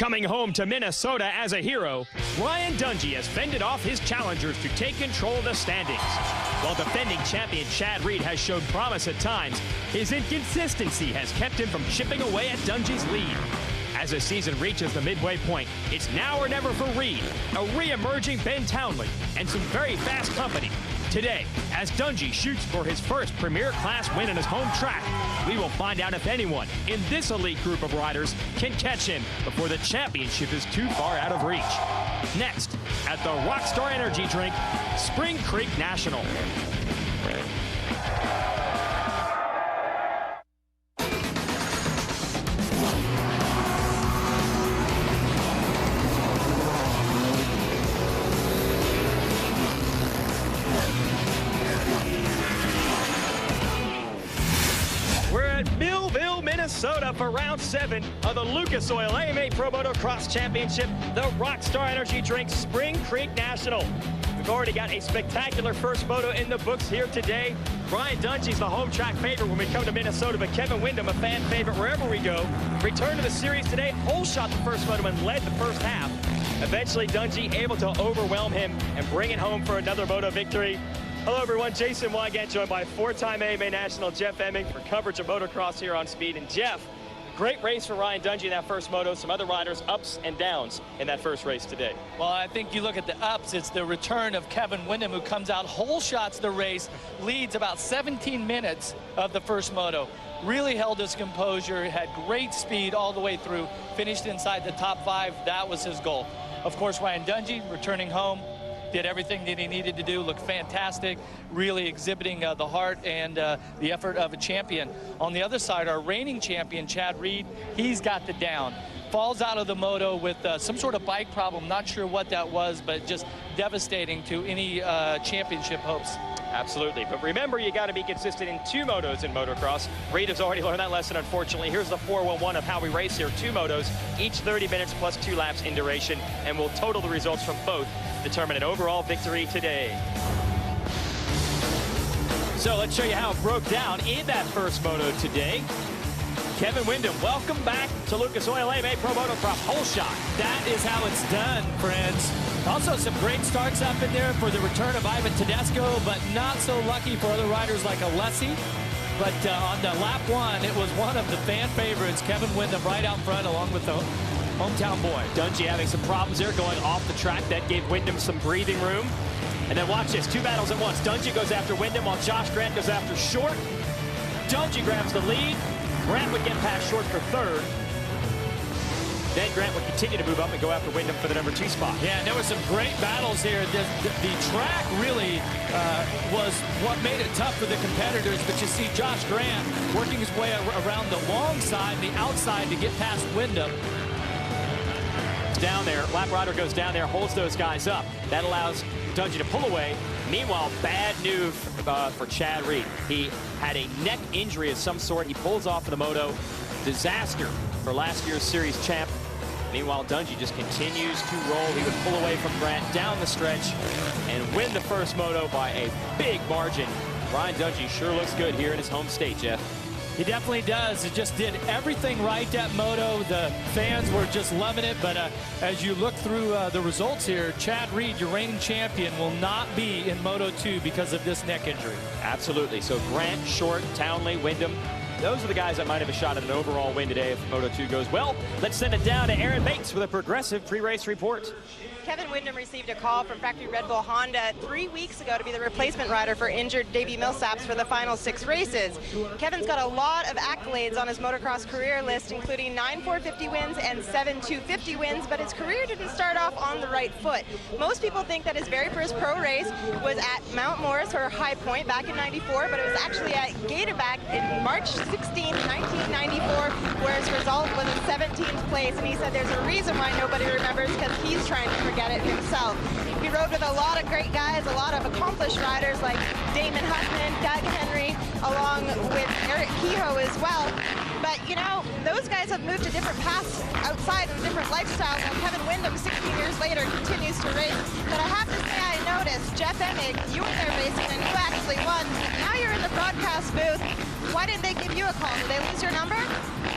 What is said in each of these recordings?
Coming home to Minnesota as a hero, Ryan Dungey has fended off his challengers to take control of the standings. While defending champion Chad Reed has showed promise at times, his inconsistency has kept him from chipping away at Dungey's lead. As the season reaches the midway point, it's now or never for Reed, a re-emerging Ben Townley, and some very fast company. Today, as Dungey shoots for his first Premier Class win in his home track, we will find out if anyone in this elite group of riders can catch him before the championship is too far out of reach. Next, at the Rockstar Energy Drink, Spring Creek National. Minnesota for round 7 of the Lucas Oil AMA Pro Motocross Championship, the Rockstar Energy Drink Spring Creek National. We've already got a spectacular first moto in the books here today. Ryan Dungey's the home track favorite when we come to Minnesota, but Kevin Windham, a fan favorite wherever we go. Returned to the series today, hole shot the first moto and led the first half. Eventually, Dungey able to overwhelm him and bring it home for another moto victory. Hello everyone, Jason Wygant joined by 4-time AMA National Jeff Emming for coverage of motocross here on Speed. And Jeff, great race for Ryan Dungey in that first moto. Some other riders ups and downs in that first race today. Well, I think you look at the ups, it's the return of Kevin Windham, who comes out, hole shots the race, leads about 17 minutes of the first moto. Really held his composure, had great speed all the way through, finished inside the top 5. That was his goal. Of course, Ryan Dungey returning home, did everything that he needed to do, looked fantastic, really exhibiting the heart and the effort of a champion. On the other side, our reigning champion, Chad Reed, he's got the down. Falls out of the moto with some sort of bike problem, not sure what that was, but just devastating to any championship hopes. Absolutely, but remember, you got to be consistent in 2 motos in motocross. Reed has already learned that lesson, unfortunately. Here's the 4-1-1 of how we race here. 2 motos, each 30 minutes plus 2 laps in duration, and we'll total the results from both, determine an overall victory today. So let's show you how it broke down in that first moto today. Kevin Windham, welcome back to Lucas Oil AMA Pro Motocross hole shot. That is how it's done, friends. Also some great starts up in there for the return of Ivan Tedesco, but not so lucky for other riders like Alessi. But on the lap 1, it was one of the fan favorites, Kevin Windham, right out front along with the hometown boy. Dungey having some problems there going off the track. That gave Windham some breathing room. And then watch this, 2 battles at once. Dungey goes after Windham while Josh Grant goes after Short. Dungey grabs the lead. Grant would get past Short for 3rd. Then Grant would continue to move up and go after Windham for the number 2 spot. Yeah, and there were some great battles here. The track really was what made it tough for the competitors, but you see Josh Grant working his way around the long side and the outside to get past Windham. Down there, lap rider goes down there, holds those guys up. That allows Dungey to pull away. Meanwhile, bad news for Chad Reed. He had a neck injury of some sort. He pulls off of the moto. Disaster for last year's series champ. Meanwhile, Dungey just continues to roll. He would pull away from Grant down the stretch and win the first moto by a big margin. Ryan Dungey sure looks good here in his home state, Jeff. He definitely does. It just did everything right, that moto. The fans were just loving it. But as you look through the results here, Chad Reed, your reigning champion, will not be in Moto 2 because of this neck injury. Absolutely. So Grant, Short, Townley, Windham, those are the guys that might have a shot at an overall win today if Moto 2 goes well. Let's send it down to Aaron Bates with a Progressive pre-race report. Kevin Windham received a call from factory Red Bull Honda 3 weeks ago to be the replacement rider for injured Davey Millsaps for the final 6 races. Kevin's got a lot of accolades on his motocross career list, including 9 450 wins and 7 250 wins, but his career didn't start off on the right foot. Most people think that his very first pro race was at Mount Morris or High Point back in '94, but it was actually at Gatorback in March 16, 1994, where his result was a 17th place, and he said there's a reason why nobody remembers, because he's trying to forget it himself. He rode with a lot of great guys, a lot of accomplished riders like Damon Huffman, Doug Henry, along with Eric Kehoe as well. But, you know, those guys have moved to different paths outside of different lifestyles, and Kevin Windham, 16 years later, continues to race. But I have to say, I noticed, Jeff Emmig, you were there racing, and you actually won. Now you're in the broadcast booth. Why didn't they give you a call? Did they lose your number?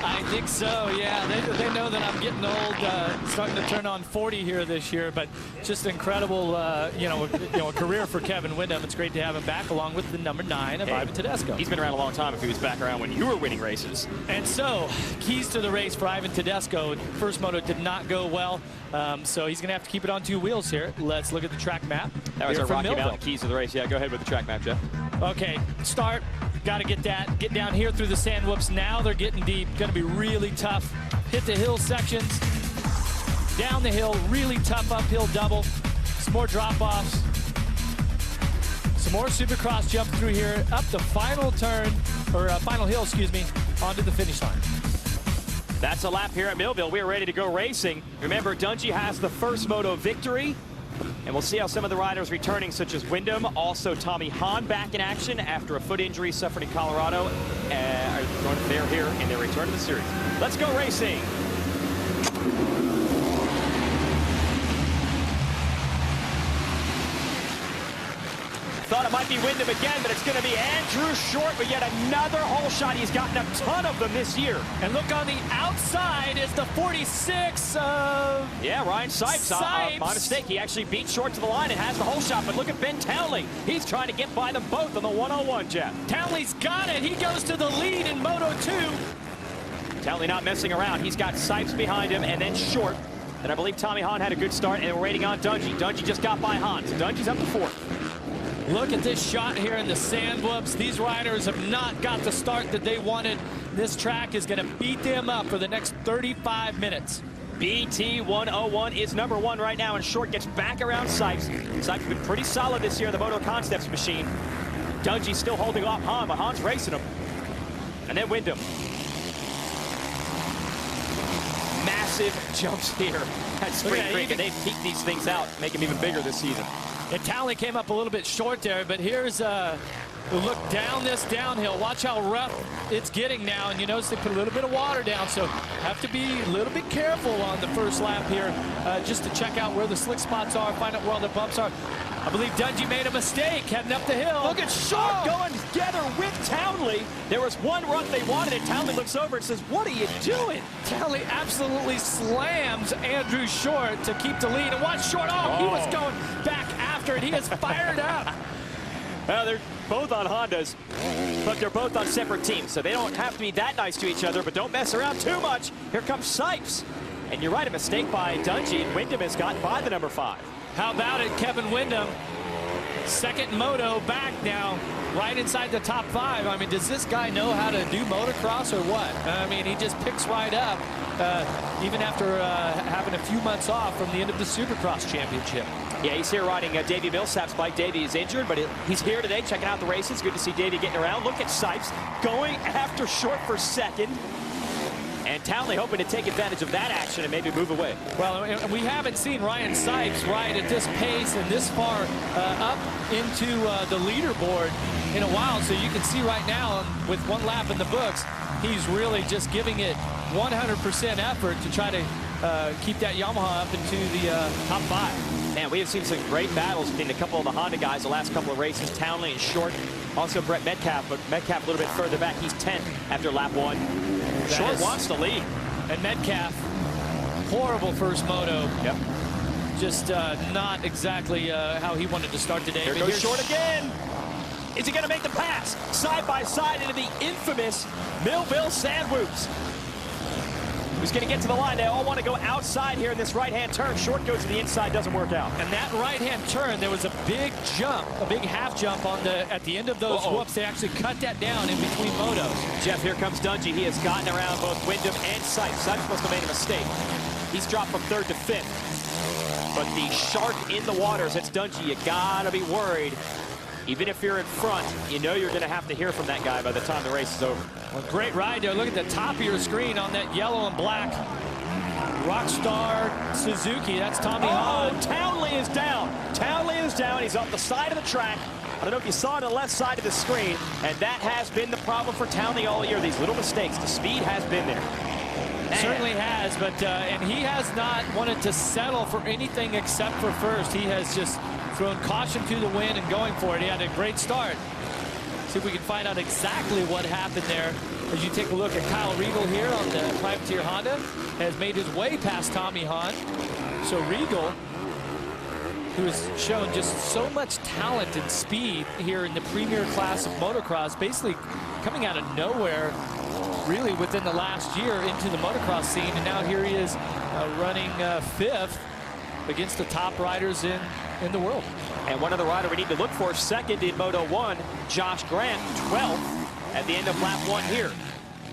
I think so, yeah. They know that I'm getting old, starting to turn on 40 here this year, but just incredible, you know, a career for Kevin Windham. It's great to have him back along with the number 9 of Ivan Tedesco. He's been around a long time if he was back around when you were winning races. And so, keys to the race for Ivan Tedesco. First moto did not go well, so he's going to have to keep it on 2 wheels here. Let's look at the track map. That was our Rocky Mountain keys to the race. Yeah, go ahead with the track map, Jeff. Okay, start. Got to get that. Get down here through the sand whoops. Now they're getting deep. Going to be really tough. Hit the hill sections. Down the hill. Really tough uphill double. Some more drop-offs. Some more Supercross jump through here. Up the final turn, or final hill, excuse me, onto the finish line. That's a lap here at Millville. We're ready to go racing. Remember, Dungey has the first moto victory. And we'll see how some of the riders returning, such as Windham, also Tommy Hahn back in action after a foot injury suffered in Colorado, they're here in their return to the series. Let's go racing. Thought it might be Windham again, but it's going to be Andrew Short with yet another hole shot. He's gotten a ton of them this year. And look on the outside is the 46 of... Yeah, Ryan Sipes. My mistake. He actually beat Short to the line and has the hole shot. But look at Ben Townley. He's trying to get by them both on the 101, Jeff. Townley's got it. He goes to the lead in Moto 2. Townley not messing around. He's got Sipes behind him and then Short. And I believe Tommy Hahn had a good start, and we're waiting on Dungey. Dungey just got by Hahn, so Dungey's up to 4th. Look at this shot here in the sand whoops. These riders have not got the start that they wanted. This track is going to beat them up for the next 35 minutes. BT 101 is number 1 right now, and Short gets back around Sipes. Sipes has been pretty solid this year in the Moto Concepts machine. Dungey's still holding off Hahn, but Hahn's racing him. And then Windham. Massive jumps here at Spring Creek, and they've peaked these things out, make them even bigger this season. And Townley came up a little bit short there, but here's look down this downhill. Watch how rough it's getting now, and you notice they put a little bit of water down, so have to be a little bit careful on the first lap here, just to check out where the slick spots are, find out where all the bumps are. I believe Dungey made a mistake heading up the hill. Look at Short going together with Townley. There was one run they wanted, and Townley looks over and says, "What are you doing?" Townley absolutely slams Andrew Short to keep the lead. And watch Short, he was going back after it. He is fired up. Well, they're both on Hondas, but they're both on separate teams, so they don't have to be that nice to each other, but don't mess around too much. Here comes Sipes. And you're right, a mistake by Dungey, and Windham has gotten by the number 5. How about it, Kevin Windham? Second moto back now, right inside the top 5. I mean, does this guy know how to do motocross or what? I mean, he just picks right up, even after having a few months off from the end of the Supercross championship. Yeah, he's here riding Davey Millsap's bike. Davey is injured, but he's here today checking out the races. Good to see Davey getting around. Look at Sipes going after Short for second. And Townley hoping to take advantage of that action and maybe move away. Well, we haven't seen Ryan Sipes ride at this pace and this far up into the leaderboard in a while. So you can see right now, with 1 lap in the books, he's really just giving it 100% effort to try to keep that Yamaha up into the top 5. Man, we have seen some great battles between a couple of the Honda guys the last couple of races, Townley and Short. Also Brett Metcalf, but Metcalf a little bit further back. He's 10th after lap 1. Short wants to lead. And Metcalf, horrible first moto. Yep. Just not exactly how he wanted to start today. Here goes Short again. Is he going to make the pass? Side by side into the infamous Millville Sand Whoops. Who's going to get to the line? They all want to go outside here in this right-hand turn. Short goes to the inside, doesn't work out. And that right-hand turn, there was a big jump, a big half jump on at the end of those whoops. They actually cut that down in between motos. Jeff, here comes Dungey. He has gotten around both Windham and Sipes. Sipes must have made a mistake. He's dropped from 3rd to 5th. But the shark in the waters, it's Dungey. You gotta be worried. Even if you're in front, you know you're going to have to hear from that guy by the time the race is over. Well, great ride there. Look at the top of your screen on that yellow and black Rockstar Suzuki. That's Tommy Hahn. Townley is down. Townley is down. He's off the side of the track. I don't know if you saw it on the left side of the screen, and that has been the problem for Townley all year. These little mistakes. The speed has been there. Certainly has, but and he has not wanted to settle for anything except for first. He has just thrown caution to the wind and going for it. He had a great start. See if we can find out exactly what happened there. As you take a look at Kyle Regal here on the Privateer Honda, has made his way past Tommy Hahn. So Regal, who has shown just so much talent and speed here in the premier class of motocross, basically coming out of nowhere, really within the last year into the motocross scene, and now here he is running 5th against the top riders in the world. And one other rider we need to look for, second in Moto 1, Josh Grant, 12th at the end of lap 1 here.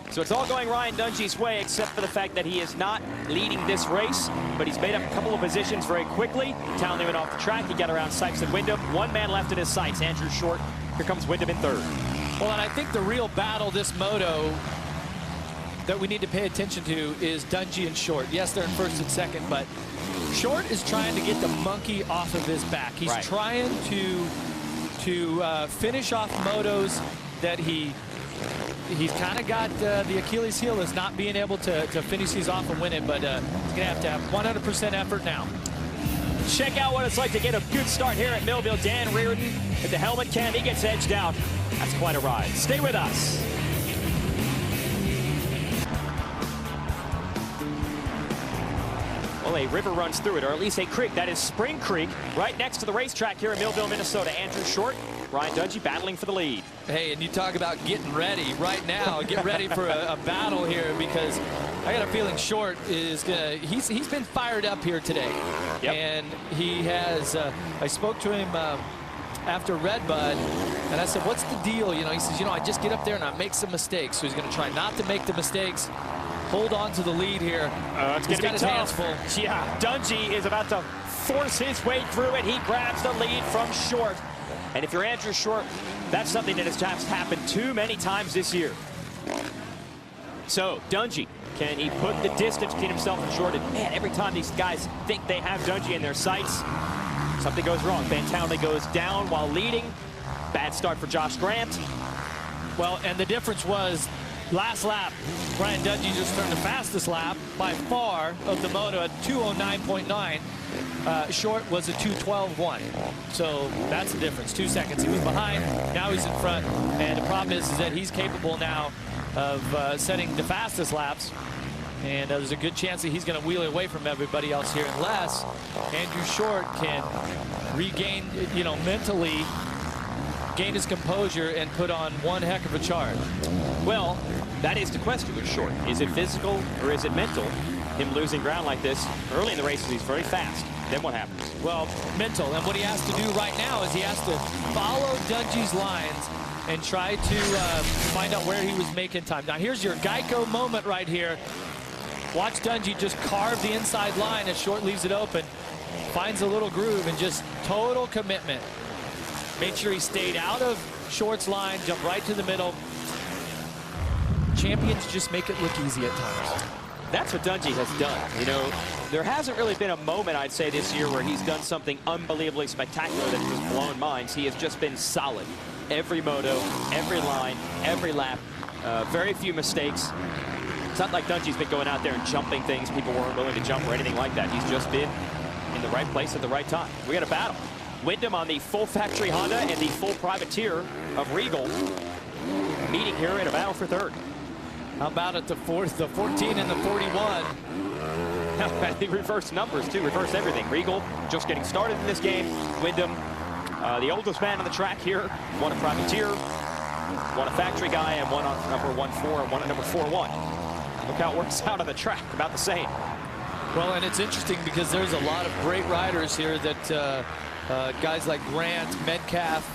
So it's all going Ryan Dungey's way, except for the fact that he is not leading this race, but he's made up a couple of positions very quickly. Townley went off the track. He got around Sykes and Wyndham. One man left in his sights, Andrew Short. Here comes Wyndham in 3rd. Well, and I think the real battle this moto that we need to pay attention to is Dungey and Short. Yes, they're in 1st and 2nd, but Short is trying to get the monkey off of his back. He's trying to finish off motos that he's kind of got the Achilles heel is not being able to finish these off and win it, but he's going to have 100% effort now. Check out what it's like to get a good start here at Millville. Dan Reardon with the helmet cam. He gets edged out. That's quite a ride. Stay with us. Well, a river runs through it, or at least a creek. That is Spring Creek, right next to the racetrack here in Millville, Minnesota. Andrew Short, Ryan Dungey battling for the lead. Hey, and you talk about getting ready right now. Get ready for a battle here, because I got a feeling Short is gonna. He's been fired up here today, and he has. I spoke to him after Redbud, and I said, "What's the deal?" You know, he says, "You know, I just get up there and I make some mistakes." So he's going to try not to make the mistakes. Hold on to the lead here. It's going to be tough. Yeah, Dungey is about to force his way through it. He grabs the lead from Short. And if you're Andrew Short, that's something that has just happened too many times this year. So, Dungey, can he put the distance between himself and Short? And man, every time these guys think they have Dungey in their sights, something goes wrong. Van Townley goes down while leading. Bad start for Josh Grant. Well, and the difference was last lap, Ryan Dungey just turned the fastest lap by far of the moto at 2:09.9. Short was a 2:12.1. So that's the difference. 2 seconds. He was behind. Now he's in front. And the problem is that he's capable now of setting the fastest laps. And there's a good chance that he's going to wheel away from everybody else here, unless Andrew Short can regain, you know, mentally gain his composure and put on one heck of a chart. Well, that is the question with Short. Is it physical or is it mental? Him losing ground like this early in the races, he's very fast. Then what happens? Well, mental. And what he has to do right now is he has to follow Dungey's lines and try to find out where he was making time. Now, here's your Geico moment right here. Watch Dungey just carve the inside line as Short leaves it open. Finds a little groove and just total commitment. Made sure he stayed out of Short's line, jumped right to the middle. Champions just make it look easy at times. That's what Dungey has done. You know, there hasn't really been a moment, I'd say, this year where he's done something unbelievably spectacular that has blown minds. He has just been solid. Every moto, every line, every lap, very few mistakes. It's not like Dungey's been going out there and jumping things people weren't willing to jump or anything like that. He's just been in the right place at the right time. We got a battle. Wyndham on the full factory Honda and the full privateer of Regal meeting here in a battle for 3rd. How about at the 14 and the 41? The reverse numbers, too. Reverse everything. Regal just getting started in this game. Wyndham, the oldest man on the track here. One a privateer, one a factory guy, and one on number 1-4 and one at number 4-1. Look how it works out on the track. About the same. Well, and it's interesting because there's a lot of great riders here that guys like Grant, Metcalf,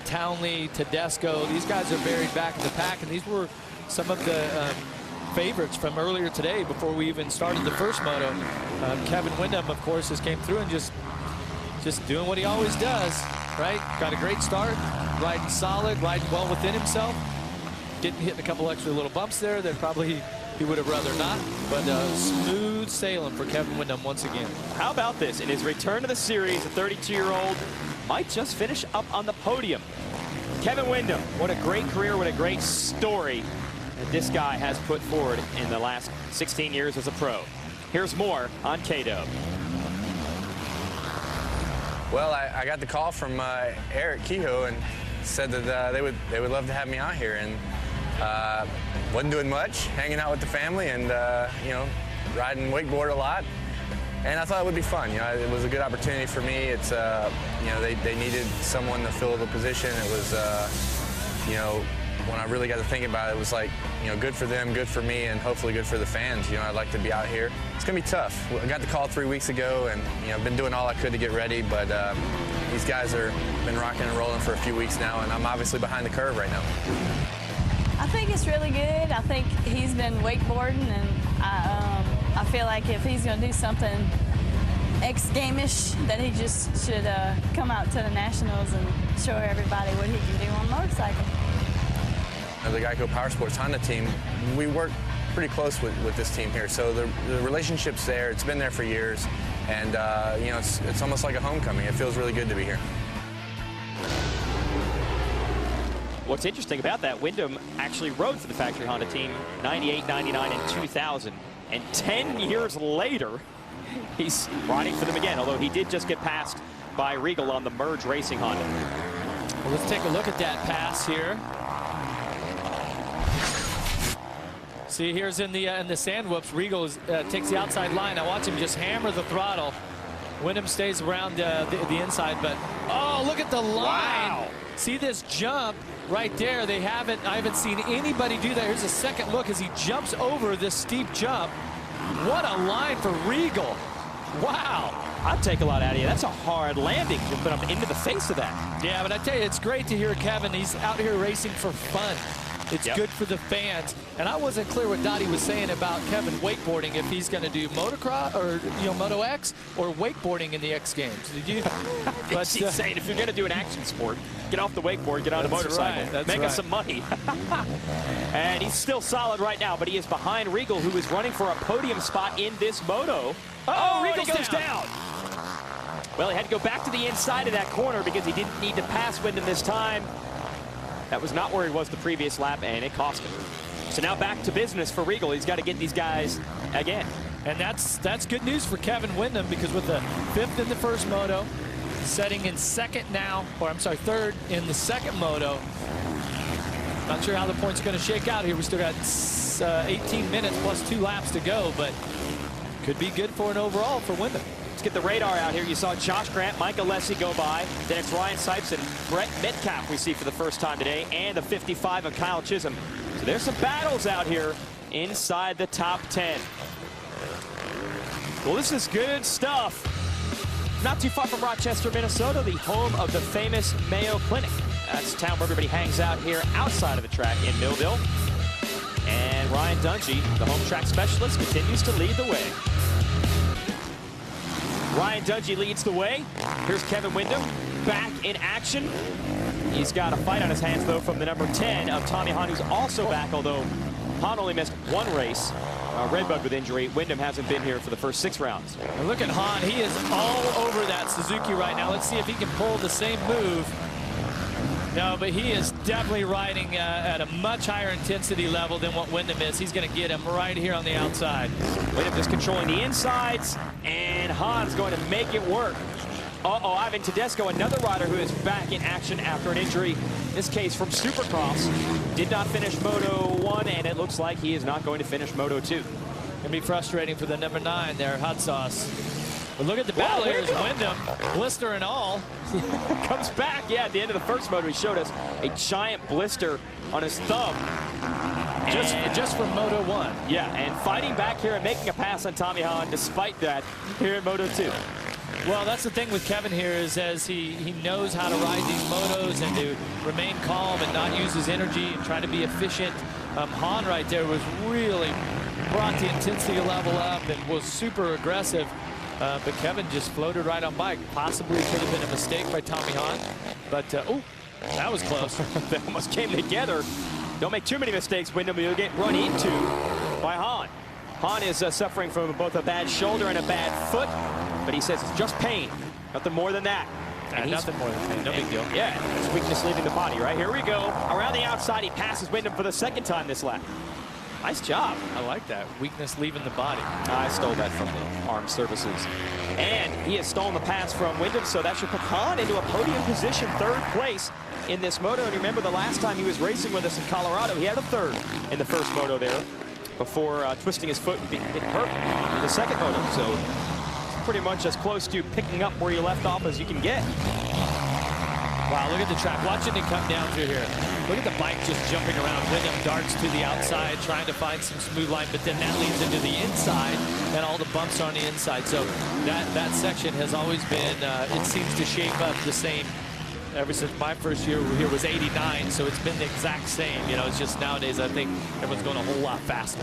Townley, Tedesco, these guys are buried back in the pack, and these were some of the favorites from earlier today before we even started the first moto. Kevin Wyndham, of course, just came through and just doing what he always does, right? Got a great start, riding solid, riding well within himself, getting hit in a couple extra little bumps there that probably he would have rather not, but smooth sailing for Kevin Wyndham once again. How about this? In his return to the series, the 32-year-old might just finish up on the podium. Kevin Wyndham, what a great career, what a great story that this guy has put forward in the last 16 years as a pro. Here's more on K-Dub. Well, I got the call from Eric Kehoe, and said that they would love to have me out here, and wasn't doing much, hanging out with the family, and you know, riding wakeboard a lot. And I thought it would be fun. You know, it was a good opportunity for me. It's you know, they needed someone to fill the position. It was you know, when I really got to think about it, it was like, you know, good for them, good for me, and hopefully good for the fans. You know, I'd like to be out here. It's gonna be tough. I got the call 3 weeks ago, and you know, I've been doing all I could to get ready. But these guys are been rocking and rolling for a few weeks now, and I'm obviously behind the curve right now. I think it's really good. I think he's been wakeboarding, and I feel like if he's going to do something X-game-ish, that he just should come out to the Nationals and show everybody what he can do on a motorcycle. The Geico Powersports Honda team, we work pretty close with this team here, so the relationship's there. It's been there for years, and you know, it's almost like a homecoming. It feels really good to be here. What's interesting about that, Wyndham actually rode for the factory Honda team 98, 99, and 2000. And 10 years later, he's riding for them again, although he did just get passed by Regal on the Merge Racing Honda. Well, let's take a look at that pass here. See, here's in the sand whoops, Regal takes the outside line. I watch him just hammer the throttle. Wyndham stays around the inside, but oh, look at the line. Wow. See this jump right there. I haven't seen anybody do that. Here's a second look as he jumps over this steep jump. What a line for Regal. Wow. I'd take a lot out of you. That's a hard landing to put him into the face of that. Yeah, but I tell you, it's great to hear Kevin. He's out here racing for fun. It's good for the fans. And I wasn't clear what Dottie was saying about Kevin wakeboarding, if he's going to do motocross or, you know, Moto X or wakeboarding in the X Games. Did you? But she's saying if you're going to do an action sport, get off the wakeboard, get on a motorcycle, make us some money. And he's still solid right now, but he is behind Regal, who is running for a podium spot in this moto. Oh, Regal goes down. Well, he had to go back to the inside of that corner because he didn't need to pass Wyndham this time. That was not where he was the previous lap, and it cost him. So now back to business for Regal. He's got to get these guys again. And that's good news for Kevin Wyndham, because with the 5th in the first moto, setting in second now, or I'm sorry, 3rd in the second moto. Not sure how the points are going to shake out here. We still got 18 minutes plus 2 laps to go, but could be good for an overall for Wyndham. Let's get the radar out here. You saw Josh Grant, Mike Alessi go by. Then it's Ryan Sipes and Brett Metcalf we see for the first time today, and the 55 of Kyle Chisholm. So there's some battles out here inside the top 10. Well, this is good stuff. Not too far from Rochester, Minnesota, the home of the famous Mayo Clinic. That's the town where everybody hangs out here outside of the track in Millville. And Ryan Dungey, the home track specialist, continues to lead the way. Ryan Dungey leads the way. Here's Kevin Wyndham back in action. He's got a fight on his hands, though, from the number 10 of Tommy Hahn, who's also back, although Hahn only missed 1 race. Redbud with injury. Wyndham hasn't been here for the first 6 rounds. And look at Hahn. He is all over that Suzuki right now. Let's see if he can pull the same move. No, but he is definitely riding at a much higher intensity level than what Wyndham is. He's going to get him right here on the outside. Wyndham just controlling the insides, and Hahn's going to make it work. Uh-oh, Ivan Tedesco, another rider who is back in action after an injury, in this case from Supercross. Did not finish Moto 1, and it looks like he is not going to finish Moto 2. Can be frustrating for the number 9 there, Hot Sauce. But look at the battle here. Wyndham, blister and all. Comes back. Yeah, at the end of the first moto, he showed us a giant blister on his thumb. Just from Moto 1. Yeah, and fighting back here and making a pass on Tommy Hahn despite that here in Moto 2. Well, that's the thing with Kevin here, is as he knows how to ride these motos and to remain calm and not use his energy and try to be efficient. Hahn right there was really brought the intensity level up and was super aggressive. But Kevin just floated right on by. Possibly could have been a mistake by Tommy Hahn. But, oh, that was close. They almost came together. Don't make too many mistakes, Wyndham. You'll get run into by Hahn. Hahn is suffering from both a bad shoulder and a bad foot. But he says it's just pain. Nothing more than that. Nothing more than pain. No big deal. Yeah, it's weakness leaving the body, right? Here we go. Around the outside, he passes Wyndham for the 2nd time this lap. Nice job. I like that. Weakness leaving the body. I stole that from the Armed Services. And he has stolen the pass from Wyndham, so that should put Hahn into a podium position, 3rd place in this moto. And remember, the last time he was racing with us in Colorado, he had a third in the first moto there before twisting his foot and getting hurt in the second moto. So pretty much as close to picking up where you left off as you can get. Wow, look at the track. Watching it come down through here. Look at the bike just jumping around. Wyndham darts to the outside, trying to find some smooth line, but then that leads into the inside, and all the bumps are on the inside. So that section has always been, it seems to shape up the same ever since my first year here was 89, so it's been the exact same. You know, it's just nowadays I think everyone's going a whole lot faster.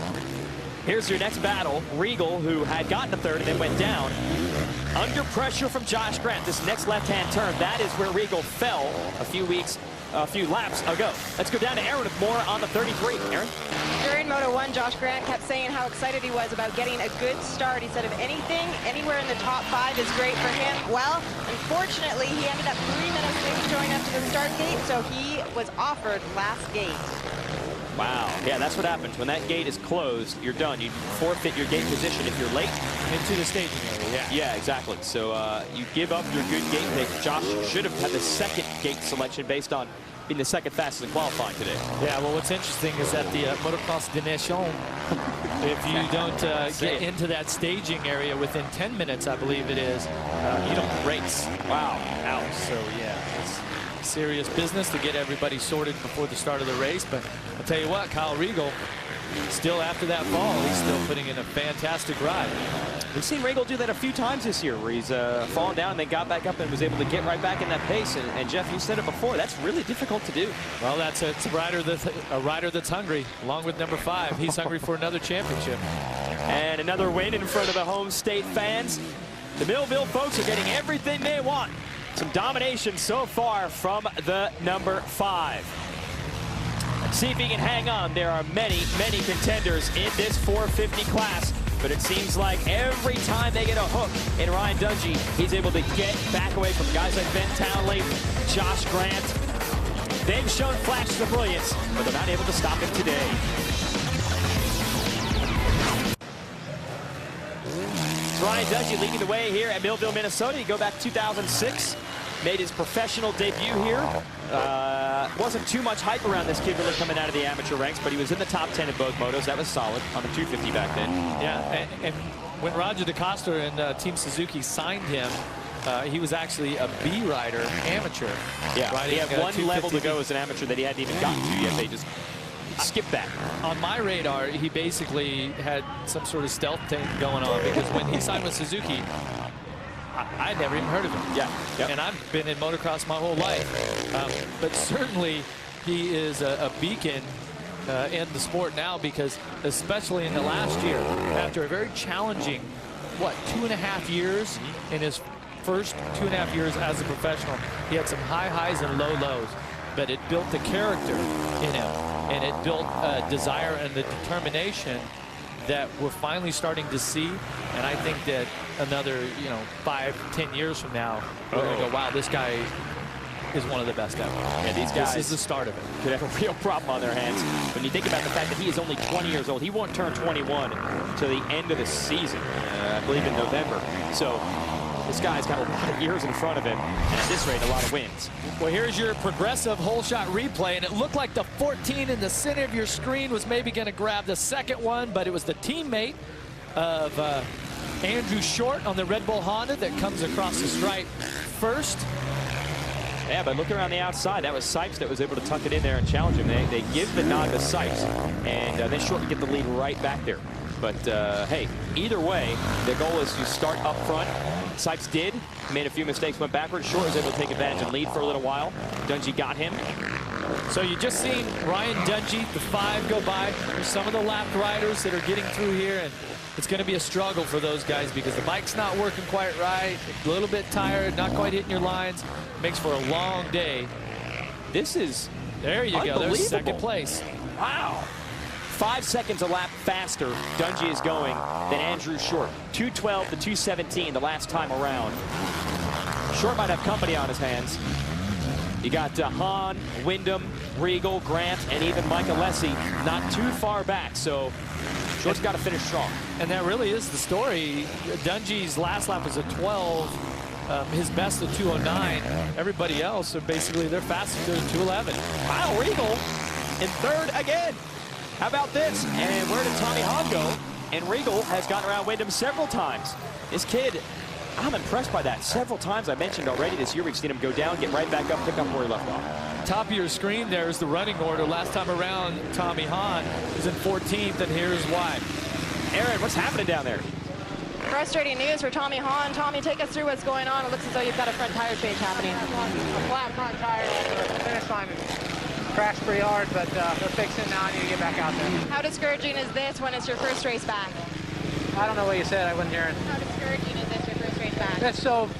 Here's your next battle. Regal, who had gotten a third and then went down. Under pressure from Josh Grant, this next left-hand turn, that is where Regal fell a few laps ago. Let's go down to Aaron with more on the 33. Aaron? During Moto 1, Josh Grant kept saying how excited he was about getting a good start. He said if anything, anywhere in the top 5 is great for him. Well, unfortunately, he ended up 3 minutes late showing up to the start gate, so he was offered last gate. Wow. Yeah, that's what happens. When that gate is closed, you're done. You forfeit your gate position if you're late. Into the staging area, yeah. Yeah, exactly. So you give up your good gate pick. Josh should have had the second gate selection based on being the second fastest in qualifying today. Yeah, well, what's interesting is that the Motocross de Nation, if you don't get into that staging area within 10 minutes, I believe it is, you don't race. Wow. Out. So, yeah, it's serious business to get everybody sorted before the start of the race. But I'll tell you what, Kyle Regal, still after that fall, he's still putting in a fantastic ride. We've seen Regal do that a few times this year, where he's fallen down and then got back up and was able to get right back in that pace. And Jeff, you said it before, that's really difficult to do. Well, it's a rider that's hungry, along with number 5. He's hungry for another championship. And another win in front of the home state fans. The Millville folks are getting everything they want. Some domination so far from the number 5. Let's see if he can hang on. There are many, many contenders in this 450 class, but it seems like every time they get a hook in Ryan Dungey, he's able to get back away from guys like Ben Townley, Josh Grant. They've shown flashes of brilliance, but they're not able to stop him today. Ryan Dungey leading the way here at Millville, Minnesota. You go back to 2006. Made his professional debut here. Wasn't too much hype around this kid really coming out of the amateur ranks, but he was in the top 10 in both motos. That was solid on the 250 back then. Yeah, and when Roger DeCosta and Team Suzuki signed him, he was actually a B rider, amateur. Yeah, he had one level to go as an amateur that he hadn't even gotten to yet. They just skipped that. On my radar, he basically had some sort of stealth thing going on, because when he signed with Suzuki, I'd never even heard of him. Yeah. Yep. And I've been in motocross my whole life. But certainly he is a beacon in the sport now, because especially in the last year, after a very challenging, 2.5 years in his first 2.5 years as a professional, he had some high highs and low lows, but it built the character in him, and it built a desire and the determination that we're finally starting to see. And I think that another 5-10 years from now, we're going to go, wow, this guy is one of the best ever. Yeah, these guys, this is the start of it. Could have a real problem on their hands when you think about the fact that he is only 20 years old. He won't turn 21 till the end of the season, I believe in November. So this guy's got a lot of years in front of him, and at this rate, a lot of wins. Well, here's your progressive whole shot replay, and it looked like the 14 in the center of your screen was maybe going to grab the second one, but it was the teammate of Andrew Short on the Red Bull Honda that comes across the stripe first. Yeah, but look around the outside. That was Sipes that was able to tuck it in there and challenge him. They give the nod to Sipes, and then Short can get the lead right back there. But, hey, either way, the goal is to start up front. Sipes did. Made a few mistakes, went backwards. Short was able to take advantage and lead for a little while. Dungey got him. So you just seen Ryan Dungey, the 5 go by. There's some of the lapped riders that are getting through here, and it's going to be a struggle for those guys because the bike's not working quite right, a little bit tired, not quite hitting your lines. Makes for a long day. This is there you go. There's second place. Wow. 5 seconds a lap faster Dungey is going than Andrew Short. 2:12 to 2:17 the last time around. Short might have company on his hands. You got Hahn, Wyndham, Regal, Grant, and even Mike Alessi not too far back. So Short's got to finish strong. And that really is the story. Dungey's last lap was a 12. his best of 209. Everybody else are basically their fastest to 211. Kyle Regal in third again. How about this? And where did Tommy Hahn go? And Regal has gotten around Wyndham several times. This kid, I'm impressed by that. Several times I mentioned already this year we've seen him go down, get right back up, pick up where he left off. Top of your screen there is the running order. Last time around, Tommy Hahn was in 14th, and here's why. Aaron, what's happening down there? Frustrating news for Tommy Hahn. Tommy, take us through what's going on. It looks as though you've got a front tire change happening. A flat front tire on the finish line. Crashed pretty hard, but they're fixing it now. I need to get back out there. How discouraging is this when it's your first race back? I don't know what you said. I wasn't hearing. How discouraging is this your first race back?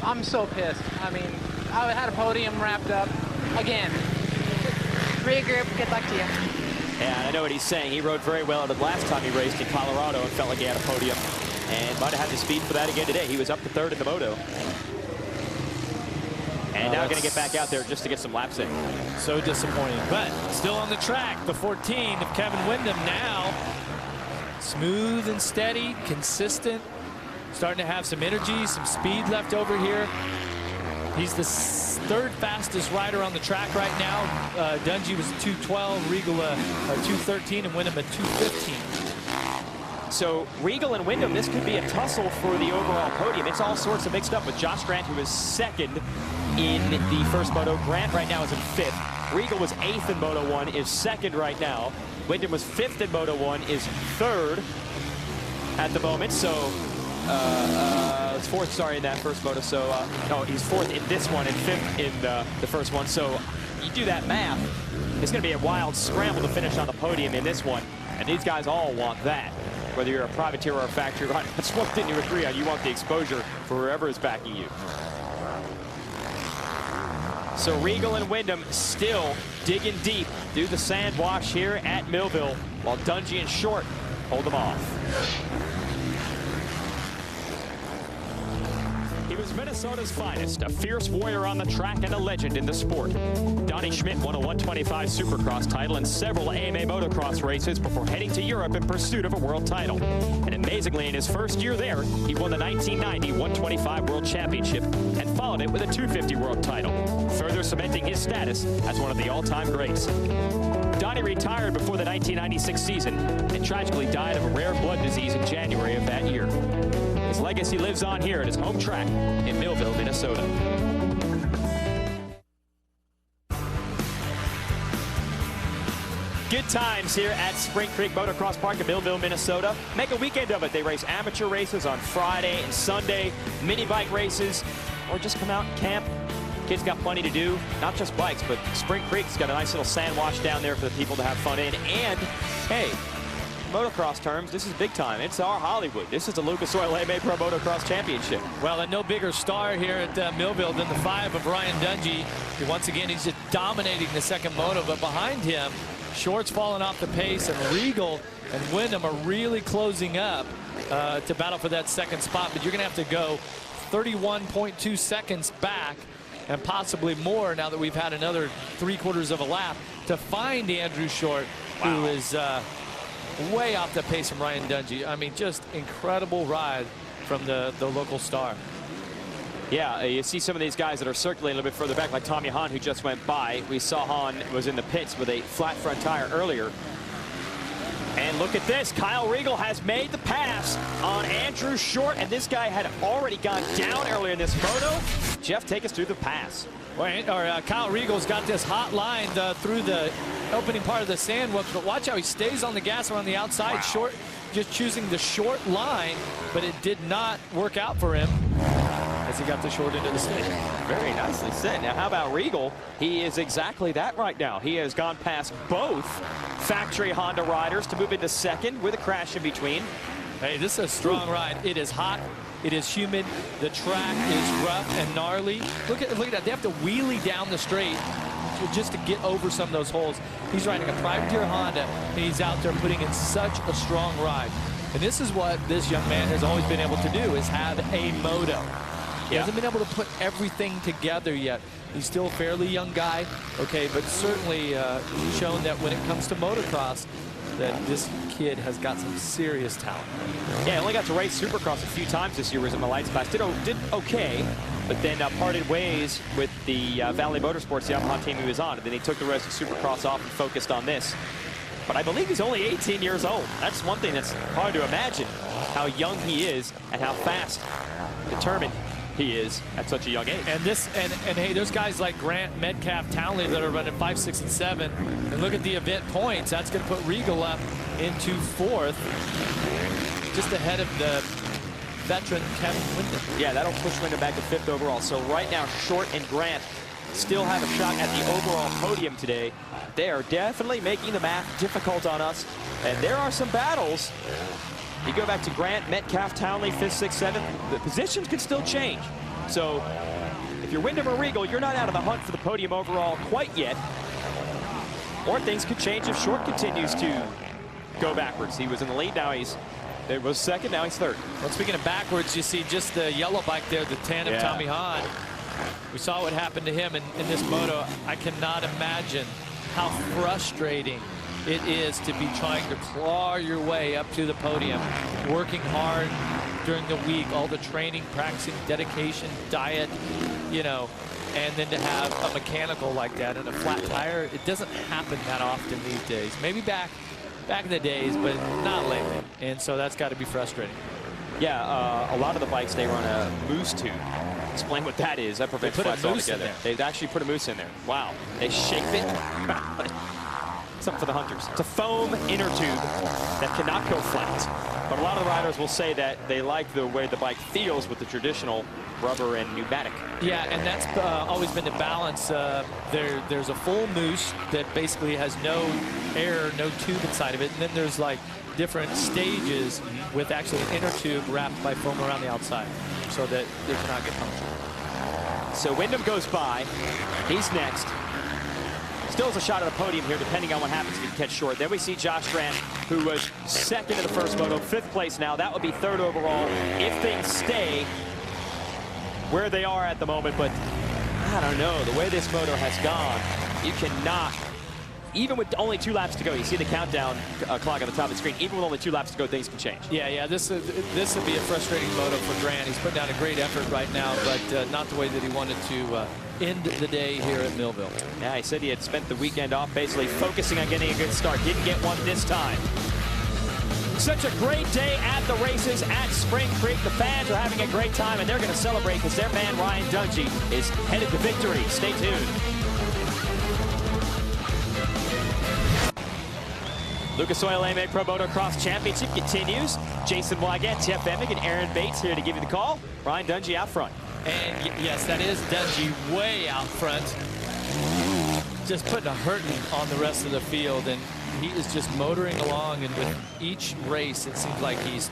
I'm so pissed. I mean, I had a podium wrapped up again. Regroup. Good luck to you. Yeah, I know what he's saying. He rode very well the last time he raced in Colorado and felt like he had a podium. And might have had the speed for that again today. He was up to third in the moto. And now going to get back out there just to get some laps in. So disappointing, but still on the track. The 14 of Kevin Wyndham now. Smooth and steady, consistent. Starting to have some energy, some speed left over here. He's the third fastest rider on the track right now. Dungey was 2:12, Regal 2:13, and Wyndham at 2:15. So Regal and Wyndham, this could be a tussle for the overall podium. It's all sorts of mixed up with Josh Grant, who is second in the first moto. Grant right now is in fifth. Regal was eighth in Moto 1, is second right now. Wyndham was fifth in Moto 1, is third at the moment. So it's fourth, sorry, in that first moto. So no, he's fourth in this one and fifth in the first one. So you do that math, it's going to be a wild scramble to finish on the podium in this one. And these guys all want that. Whether you're a privateer or a factory rider, that's one thing you agree on. You want the exposure for whoever is backing you. So Regal and Wyndham still digging deep, do the sand wash here at Millville, while Dungey and Short hold them off. He was Minnesota's finest, a fierce warrior on the track and a legend in the sport. Donnie Schmidt won a 125 Supercross title and several AMA motocross races before heading to Europe in pursuit of a world title. And amazingly, in his first year there, he won the 1990 125 World Championship and followed it with a 250 World title, further cementing his status as one of the all-time greats. Donnie retired before the 1996 season and tragically died of a rare blood disease in January of that year. His legacy lives on here at his home track in Millville, Minnesota. Good times here at Spring Creek Motocross Park in Millville, Minnesota. Make a weekend of it. They race amateur races on Friday and Sunday, mini bike races, or just come out and camp. Kids got plenty to do, not just bikes, but Spring Creek's got a nice little sand wash down there for the people to have fun in. And, hey, motocross terms, this is big time. It's our Hollywood. This is the Lucas Oil AMA Pro Motocross Championship. Well, and no bigger star here at Millville than the 5 of Ryan Dungey. Once again, he's just dominating the second moto, but behind him, Short's falling off the pace, and Regal and Wyndham are really closing up to battle for that second spot. But you're going to have to go 31.2 seconds back and possibly more now that we've had another 3/4 of a lap to find Andrew Short, who is way off the pace from Ryan Dungey. I mean, just incredible ride from the local star. Yeah, you see some of these guys that are circulating a little bit further back, like Tommy Hahn, who just went by. We saw Hahn was in the pits with a flat front tire earlier. And look at this. Kyle Regal has made the pass on Andrew Short, and this guy had already gone down earlier in this moto. Jeff, take us through the pass. Kyle Regal's got this hot line through the opening part of the sand. But watch how he stays on the gas around the outside. Wow. Short just choosing the short line, but it did not work out for him as he got the short into the stick. Very nicely said. Now, how about Regal? He is exactly that right now. He has gone past both factory Honda riders to move into second with a crash in between. Hey, this is a strong ride. It is hot. It is humid. The track is rough and gnarly. Look at that. They have to wheelie down the straight just to get over some of those holes. He's riding a privateer Honda, and he's out there putting in such a strong ride. And this is what this young man has always been able to do, is have a moto. He hasn't been able to put everything together yet. He's still a fairly young guy, okay, but certainly shown that when it comes to motocross, that this kid has got some serious talent. Yeah, only got to race Supercross a few times this year. Was in the lights class. Did okay. but then parted ways with the Valley Motorsports, the Yamaha team he was on. And then he took the rest of Supercross off and focused on this. But I believe he's only 18 years old. That's one thing that's hard to imagine, how young he is and how fast, determined he is at such a young age. And hey, there's guys like Grant, Metcalf, Townley that are running 5, 6, and 7. And look at the event points. That's going to put Regal up into 4th, just ahead of the veteran Kevin Windham. Yeah, that'll push Windham back to 5th overall. So right now, Short and Grant still have a shot at the overall podium today. They are definitely making the math difficult on us. And there are some battles. You go back to Grant, Metcalf, Townley, 5th, 6th, 7th. The positions could still change. So if you're Windham or Regal, you're not out of the hunt for the podium overall quite yet. Or things could change if Short continues to go backwards. He was in the lead, now it was 2nd, now he's 3rd. Well, speaking of backwards, you see just the yellow bike there, the tandem Tommy Hahn. We saw what happened to him in this moto. I cannot imagine how frustrating it is to be trying to claw your way up to the podium, working hard during the week, all the training, practicing, dedication, diet, you know, and then to have a mechanical like that and a flat tire. It doesn't happen that often these days. Maybe back in the days, but not lately. And so that's got to be frustrating. Yeah, a lot of the bikes, they run a moose tube. Explain what that is. That prevents flats altogether. They've actually put a moose in there. Wow. They shape it. Except for the hunters. It's a foam inner tube that cannot go flat. But a lot of the riders will say that they like the way the bike feels with the traditional rubber and pneumatic. Yeah, and that's always been the balance. There's a full moose that basically has no air, no tube inside of it. And then there's like different stages with actually an inner tube wrapped by foam around the outside so that they cannot get punctured. So Windham goes by. He's next. Still has a shot at a podium here, depending on what happens if he can catch Short. Then we see Josh Grant, who was 2nd in the first moto, 5th place now. That would be 3rd overall if things stay where they are at the moment. But I don't know, the way this moto has gone, you cannot, even with only 2 laps to go, you see the countdown clock on the top of the screen, even with only 2 laps to go, things can change. Yeah, this would be a frustrating moto for Grant. He's put down a great effort right now, but not the way that he wanted to end the day here at Millville. Yeah, he said he had spent the weekend off basically focusing on getting a good start. Didn't get one this time. Such a great day at the races at Spring Creek. The fans are having a great time, and they're going to celebrate because their man Ryan Dungey is headed to victory. Stay tuned. Lucas Oil AMA Pro Motocross Championship continues. Jason Wygant, Jeff Emig, and Aaron Bates here to give you the call. Ryan Dungey out front. And yes, that is Dungey way out front. Just putting a hurting on the rest of the field, and he is just motoring along, and with each race it seems like he's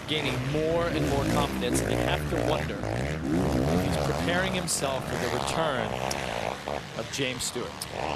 gaining more and more confidence, and you have to wonder if he's preparing himself for the return of James Stewart.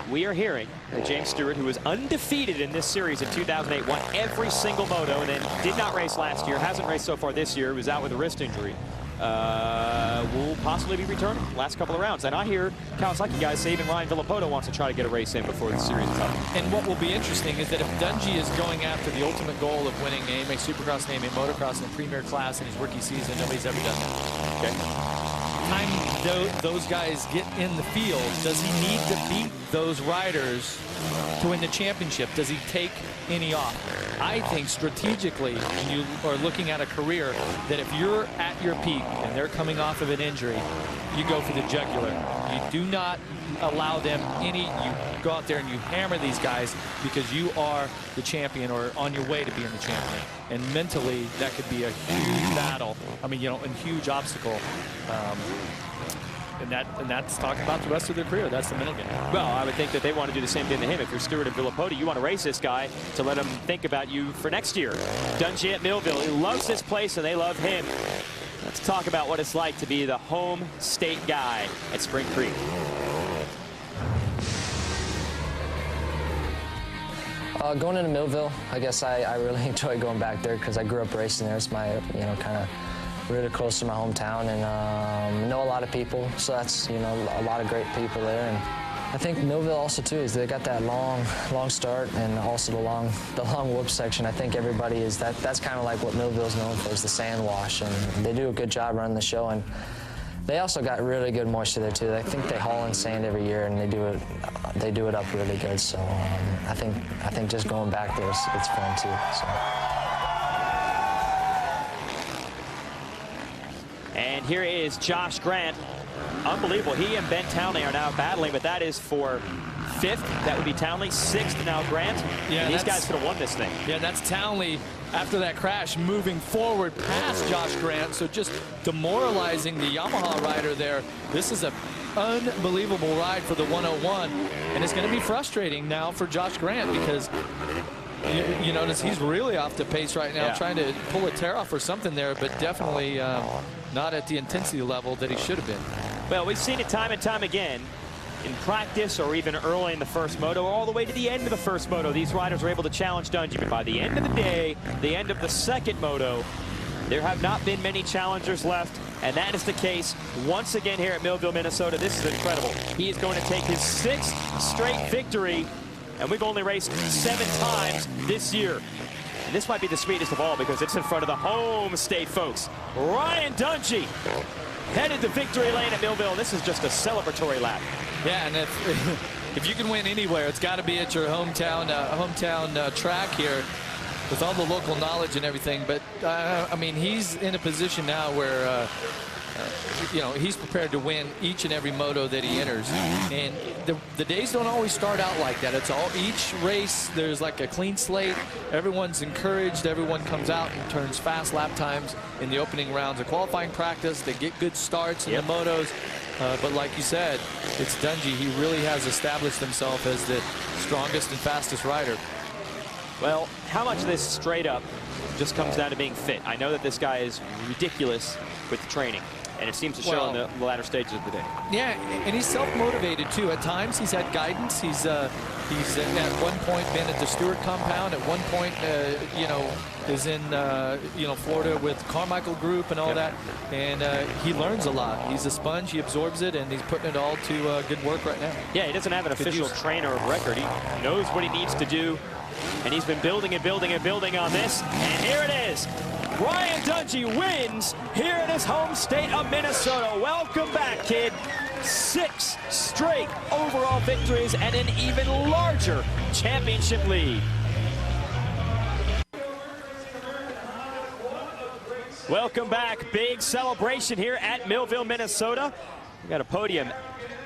We are hearing that James Stewart, who was undefeated in this series in 2008, won every single moto and then did not race last year, hasn't raced so far this year, was out with a wrist injury, will possibly be returning last couple of rounds. And I hear Kawasaki guys say even Ryan Villapoto wants to try to get a race in before the series is up. And what will be interesting is that if Dungey is going after the ultimate goal of winning AMA Supercross and AMA Motocross in the premier class in his rookie season, nobody's ever done that. Okay. Time those guys get in the field, does he need to beat those riders to win the championship? Does he take any off? I think strategically, when you are looking at a career, that if you're at your peak and they're coming off of an injury, you go for the jugular. You do not allow them any, you go out there and you hammer these guys because you are the champion or on your way to being the champion. And mentally, that could be a huge battle. I mean, you know, a huge obstacle. And that's talking about the rest of their career. That's the mental game. Well, I would think that they want to do the same thing to him. If you're Stewart and Villapoto, you want to race this guy to let him think about you for next year. Dungey at Millville, he loves this place and they love him. Let's talk about what it's like to be the home state guy at Spring Creek. Going into Millville, I guess I really enjoy going back there because I grew up racing there. It's my, you know, kind of really close to my hometown, and know a lot of people, so that's, you know, a lot of great people there. And I think Millville also too is they got that long start and also the long whoop section. I think everybody is that's kind of like what Millville's known for, is the sand wash, and they do a good job running the show. And they also got really good moisture there too. I think they haul in sand every year, and they do it up really good. So I think just going back there, it's fun too. So. And here is Josh Grant. Unbelievable. He and Ben Townley are now battling, but that is for 5th. That would be Townley. 6th now Grant. Yeah, and these guys could have won this thing. Yeah, that's Townley after that crash moving forward past Josh Grant. So just demoralizing the Yamaha rider there. This is an unbelievable ride for the 101. And it's going to be frustrating now for Josh Grant because you notice he's really off the pace right now, trying to pull a tear off or something there, but definitely not at the intensity level that he should have been. Well, we've seen it time and time again in practice or even early in the first moto, all the way to the end of the first moto. These riders are able to challenge Dungey, but by the end of the day, the end of the second moto, there have not been many challengers left, and that is the case once again here at Millville, Minnesota. This is incredible. He is going to take his 6th straight victory, and we've only raced 7 times this year. And this might be the sweetest of all because it's in front of the home state folks. Ryan Dungey headed to victory lane at Millville. This is just a celebratory lap. Yeah, and if you can win anywhere, it's got to be at your hometown track here with all the local knowledge and everything. But I mean, he's in a position now where you know, he's prepared to win each and every moto that he enters. And the days don't always start out like that. It's all, each race, there's like a clean slate. Everyone's encouraged. Everyone comes out and turns fast lap times in the opening rounds of qualifying practice. They get good starts in the motos. But like you said, it's Dungey. He really has established himself as the strongest and fastest rider. Well, how much of this straight up just comes down to being fit? I know that this guy is ridiculous with the training, and it seems to show in the latter stages of the day. Yeah, and he's self-motivated too. At times he's had guidance. He's at one point been at the Stewart compound. At one point, you know, is in you know, Florida with Carmichael Group and all that. And he learns a lot. He's a sponge. He absorbs it, and he's putting it all to good work right now. Yeah, he doesn't have an official trainer of record. He knows what he needs to do, and he's been building and building and building on this. And here it is. Ryan Dungey wins here in his home state of Minnesota. Welcome back, kid. 6 straight overall victories and an even larger championship lead. Welcome back. Big celebration here at Millville, Minnesota. We've got a podium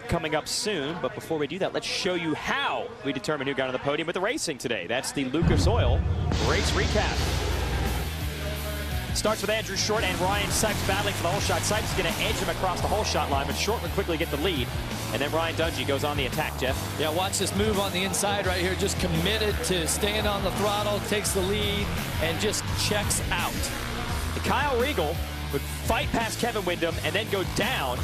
coming up soon, but before we do that, let's show you how we determine who got on the podium with the racing today. That's the Lucas Oil race recap. Starts with Andrew Short and Ryan Sykes battling for the whole shot. Sykes is going to edge him across the whole shot line, but Short would quickly get the lead. And then Ryan Dungey goes on the attack, Jeff. Yeah, watch this move on the inside right here. Just committed to staying on the throttle, takes the lead, and just checks out. Kyle Riegel would fight past Kevin Windham and then go down.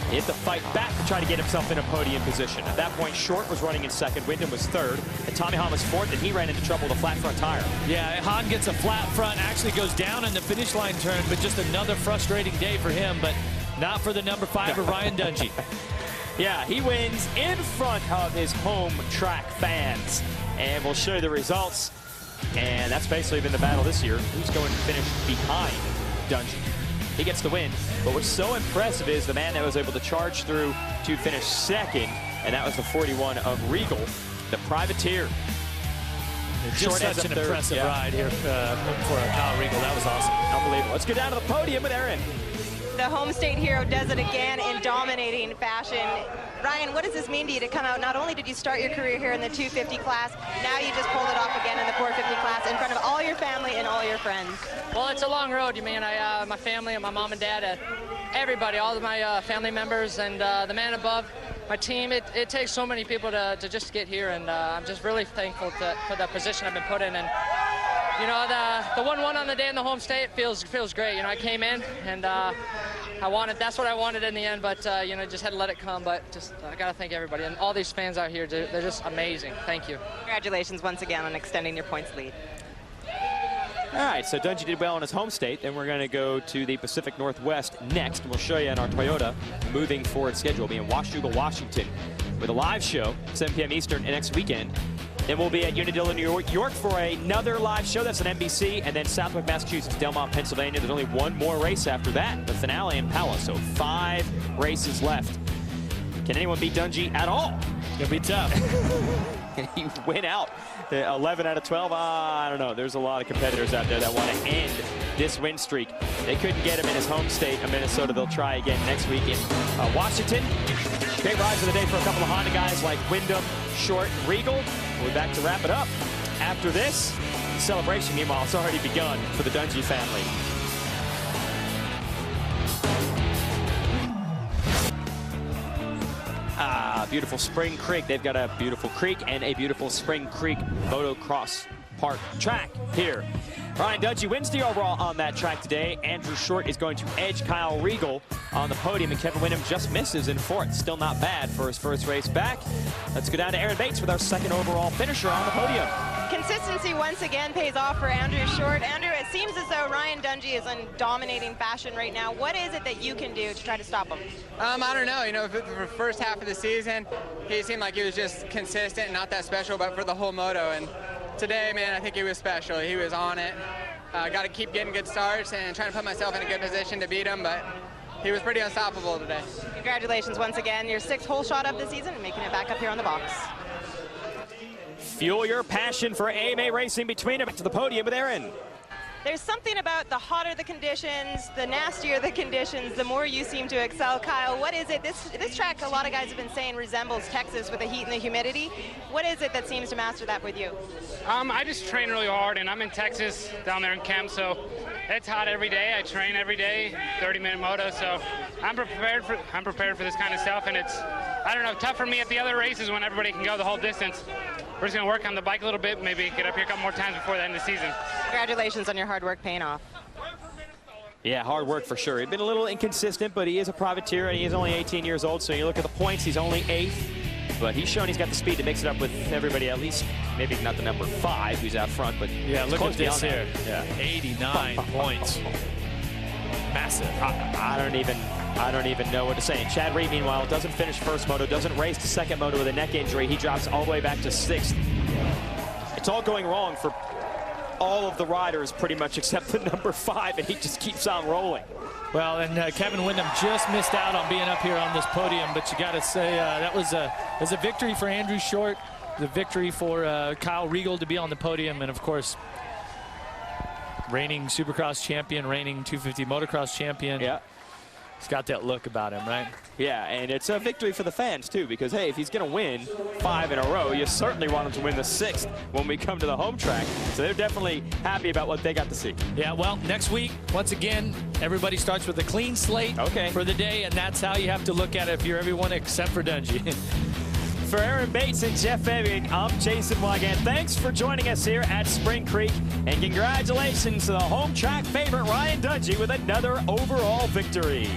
He had to fight back to try to get himself in a podium position. At that point, Short was running in second, Windham was third, and Tommy Hahn was fourth, and he ran into trouble with a flat front tire. Yeah, Hahn gets a flat front, actually goes down in the finish line turn, but just another frustrating day for him, but not for the number 5 of Ryan Dungey. Yeah, he wins in front of his home track fans, and we'll show you the results. And that's basically been the battle this year. Who's going to finish behind Dungey? He gets the win, but what's so impressive is the man that was able to charge through to finish second, and that was the 41 of Riegel, the privateer. Just such an impressive ride here for Kyle Riegel. That was awesome. Unbelievable. Let's go down to the podium with Aaron. The home state hero does it again in dominating fashion. Ryan, what does this mean to you to come out? Not only did you start your career here in the 250 class, now you just pulled it off again in the 450 class in front of all your family and all your friends. Well, it's a long road. You mean my family and my mom and dad, everybody, all of my family members and the man above, my team. It takes so many people to just get here, and I'm just really thankful for the position I've been put in. And you know, the 1-1 on the day in the home state feels great. You know, I came in and that's what I wanted in the end, but you know, just had to let it come. But just I gotta thank everybody and all these fans out here. They're just amazing. Thank you. Congratulations once again on extending your points lead. All right, so Dungey did well in his home state. Then we're going to go to the Pacific Northwest next, and we'll show you in our Toyota moving forward schedule. We'll be in Washougal, Washington, with a live show, 7 p.m. Eastern next weekend. Then we'll be at Unadilla, New York for another live show. That's on NBC. And then Southwick, Massachusetts, Delmont, Pennsylvania. There's only one more race after that, the finale in Pella. So 5 races left. Can anyone beat Dungey at all? It's going to be tough. Can he win out 11 out of 12? I don't know. There's a lot of competitors out there that want to end this win streak. They couldn't get him in his home state of Minnesota. They'll try again next week in Washington. Great rides of the day for a couple of Honda guys like Wyndham, Short, Regal. We'll be back to wrap it up. After this, the celebration, meanwhile, it's already begun for the Dungey family. Beautiful Spring Creek. They've got a beautiful creek and a beautiful Spring Creek Motocross Park track here. Ryan Dungey wins the overall on that track today. Andrew Short is going to edge Kyle Regal on the podium, and Kevin Wyndham just misses in 4th. Still not bad for his first race back. Let's go down to Aaron Bates with our 2nd overall finisher on the podium. Consistency once again pays off for Andrew Short. Andrew, it seems as though Ryan Dungey is in dominating fashion right now. What is it that you can do to try to stop him? I don't know. You know, for the first half of the season, he seemed like he was just consistent, not that special, but for the whole moto. And today, man, I think he was special. He was on it. Got to keep getting good starts and trying to put myself in a good position to beat him, but he was pretty unstoppable today. Congratulations once again. Your 6th hole shot of the season and making it back up here on the box. Fuel your passion for AMA racing between them. Back to the podium with Aaron. There's something about the hotter the conditions, the nastier the conditions, the more you seem to excel. Kyle, what is it? This track, a lot of guys have been saying, resembles Texas with the heat and the humidity. What is it that seems to master that with you? I just train really hard, and I'm in Texas down there in Kemp, so it's hot every day. I train every day, 30-minute moto, so I'm prepared for this kind of stuff, and it's, I don't know, tough for me at the other races when everybody can go the whole distance. We're just going to work on the bike a little bit, maybe get up here a couple more times before the end of the season. Congratulations on your hard work paying off. Yeah, hard work for sure. He's been a little inconsistent, but he is a privateer, and he is only 18 years old, so you look at the points, he's only 8th. But he's shown he's got the speed to mix it up with everybody, at least maybe not the number 5 who's out front, but yeah, look at this here. Yeah, 89 points. Massive. I don't even know what to say. And Chad Reed, meanwhile, doesn't finish first moto, doesn't race the second moto with a neck injury. He drops all the way back to 6th. It's all going wrong for all of the riders pretty much except the number 5, and he just keeps on rolling. Well, and Kevin Wyndham just missed out on being up here on this podium, but you got to say that was a victory for Andrew Short, the victory for Kyle Regal to be on the podium, and of course, reigning Supercross champion, reigning 250 motocross champion. Yeah. He's got that look about him, right? Yeah, and it's a victory for the fans, too, because, hey, if he's going to win 5 in a row, you certainly want him to win the 6th when we come to the home track. So they're definitely happy about what they got to see. Yeah, well, next week, once again, everybody starts with a clean slate for the day, and that's how you have to look at it if you're everyone except for Dungey. For Aaron Bates and Jeff Ebbing, I'm Jason Wygant. Thanks for joining us here at Spring Creek, and congratulations to the home track favorite Ryan Dungey with another overall victory.